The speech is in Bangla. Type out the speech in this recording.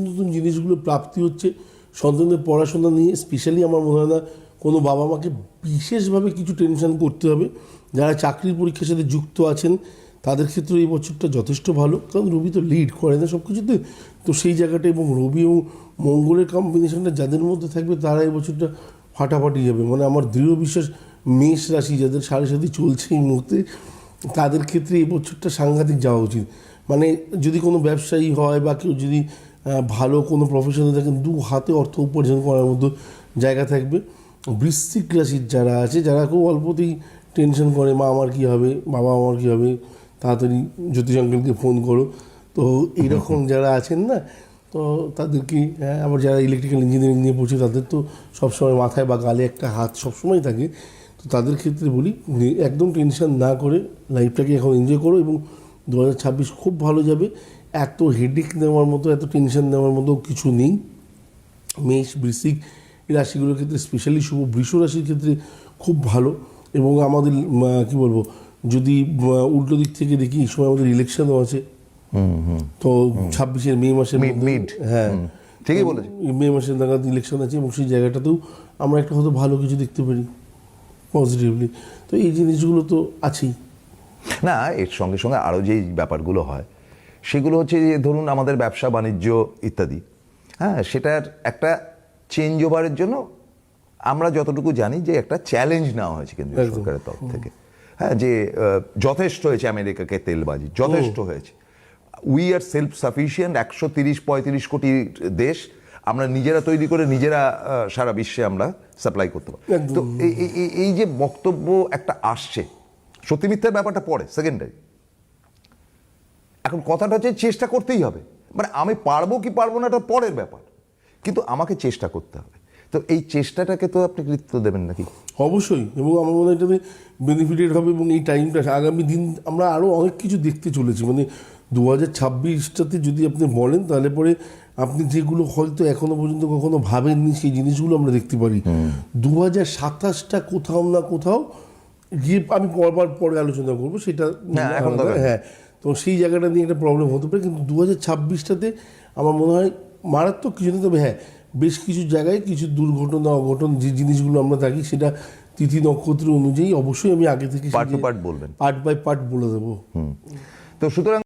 নতুন জিনিসগুলো প্রাপ্তি হচ্ছে সন্তানদের পড়াশোনা নিয়ে। স্পেশালি আমার মনে হয় না কোনো বাবা মাকে বিশেষভাবে কিছু টেনশন করতে হবে। যারা চাকরির পরীক্ষার সাথে যুক্ত আছেন তাদের ক্ষেত্রে এই বছরটা যথেষ্ট ভালো, কারণ রবি তো লিড করে না সব কিছুতে। তো সেই জায়গাটা এবং রবি এবং মঙ্গলের কম্বিনেশনটা যাদের মধ্যে থাকবে তারা এই বছরটা ফাটাফাটি যাবে। মানে আমার দৃঢ় বিশ্বাস মেষ রাশি যাদের সাড়ে সাথে চলছে এই মুহূর্তে তাদের ক্ষেত্রে এই বছরটা সাংঘাতিক যাওয়া উচিত। মানে যদি কোনো ব্যবসায়ী হয় বা কেউ যদি ভালো কোনো প্রফেশনে থাকেন, দু হাতে অর্থ উপার্জন করার মতো জায়গা থাকবে। বৃশ্চিক রাশির যারা আছে, যারা খুব অল্পতেই টেনশন করে মা আমার কী হবে, বাবা আমার কী হবে, তাড়াতাড়ি জ্যোতিষ আঙ্কেলকে ফোন করো, তো এইরকম যারা আছেন না, তো তাদেরকে আবার যারা ইলেকট্রিক্যাল ইঞ্জিনিয়ারিং নিয়ে পড়ছে তাদের তো সবসময় মাথায় বা গালে একটা হাত সবসময় থাকে। তো তাদের ক্ষেত্রে বলি একদম টেনশন না করে লাইফটাকে এখন এনজয় করো এবং 2026 খুব ভালো যাবে। এত হেডেক নেওয়ার মতো, এত টেনশন নেওয়ার মতো কিছু নেই। মেষ বৃশ্চিক এই রাশিগুলোর ক্ষেত্রে স্পেশালি শুভ, বৃষ রাশির ক্ষেত্রে খুব ভালো। এবং আমাদের কি বলবো, যদি উল্টো দিক থেকে দেখি এই সময় আমাদের ইলেকশনও আছে। তো 26-এর মে মাসের মিড, হ্যাঁ ঠিকই বলেছি, মে মাসের নাগাদ ইলেকশন আছে এবং সেই জায়গাটাতেও আমরা একটা হয়তো ভালো কিছু দেখতে পারি পজিটিভলি। তো এই জিনিসগুলো তো আছেই। না, এর সঙ্গে সঙ্গে আরও যেই ব্যাপারগুলো হয় সেগুলো হচ্ছে যে ধরুন আমাদের ব্যবসা বাণিজ্য ইত্যাদি, হ্যাঁ, সেটার একটা চেঞ্জ ওভারের জন্য আমরা যতটুকু জানি যে একটা চ্যালেঞ্জ নেওয়া হয়েছে কেন্দ্রীয় সরকারের তরফ থেকে, হ্যাঁ, যে যথেষ্ট হয়েছে আমেরিকাকে তেলবাজি, যথেষ্ট হয়েছে, উই আর সেলফ সাফিসিয়েন্ট, 130-135 কোটি দেশ, আমরা নিজেরা তৈরি করে নিজেরা সারা বিশ্বে আমরা সাপ্লাই করতে পারি। তো এই যে বক্তব্য একটা আসছে, সত্যি মিথ্যার ব্যাপারটা পড়ে সেকেন্ডারি। এখন কথাটা হচ্ছে চেষ্টা করতেই হবে, মানে আমি পারবো কি পারবো না এটা পরের ব্যাপার, কিন্তু আমাকে চেষ্টা করতে হবে। তো এই চেষ্টাটাকে তো আপনি কৃতিত্ব দেবেন নাকি? অবশ্যই, এবং আমার মনে হয় এটাতে বেনিফিটেড হবে এবং এই টাইমটা আগামী দিন আমরা আরও অনেক কিছু দেখতে চলেছি। মানে 2026টাতে যদি আপনি বলেন তাহলে পরে আপনি যেগুলো হয়তো এখনো পর্যন্ত কখনো ভাবেননি সেই জিনিসগুলো আমরা দেখতে পারি। 2027টা কোথাও না কোথাও গিয়ে আমি পরে আলোচনা করবো সেটা। হ্যাঁ, তো সেই জায়গাটা নিয়ে একটা প্রবলেম হতে পারে, কিন্তু 2026টাতে আমার মনে হয় মারাত্মক কিছু নেই। তবে হ্যাঁ, বেশ কিছু জায়গায় কিছু দুর্ঘটনা অঘটন যে জিনিসগুলো আমরা থাকি সেটা তিথি নক্ষত্র অনুযায়ী অবশ্যই আমি আগে থেকে পার্ট টু পার্ট বলবেন, পার্ট বাই পার্ট বলে দেবো। তো সুতরাং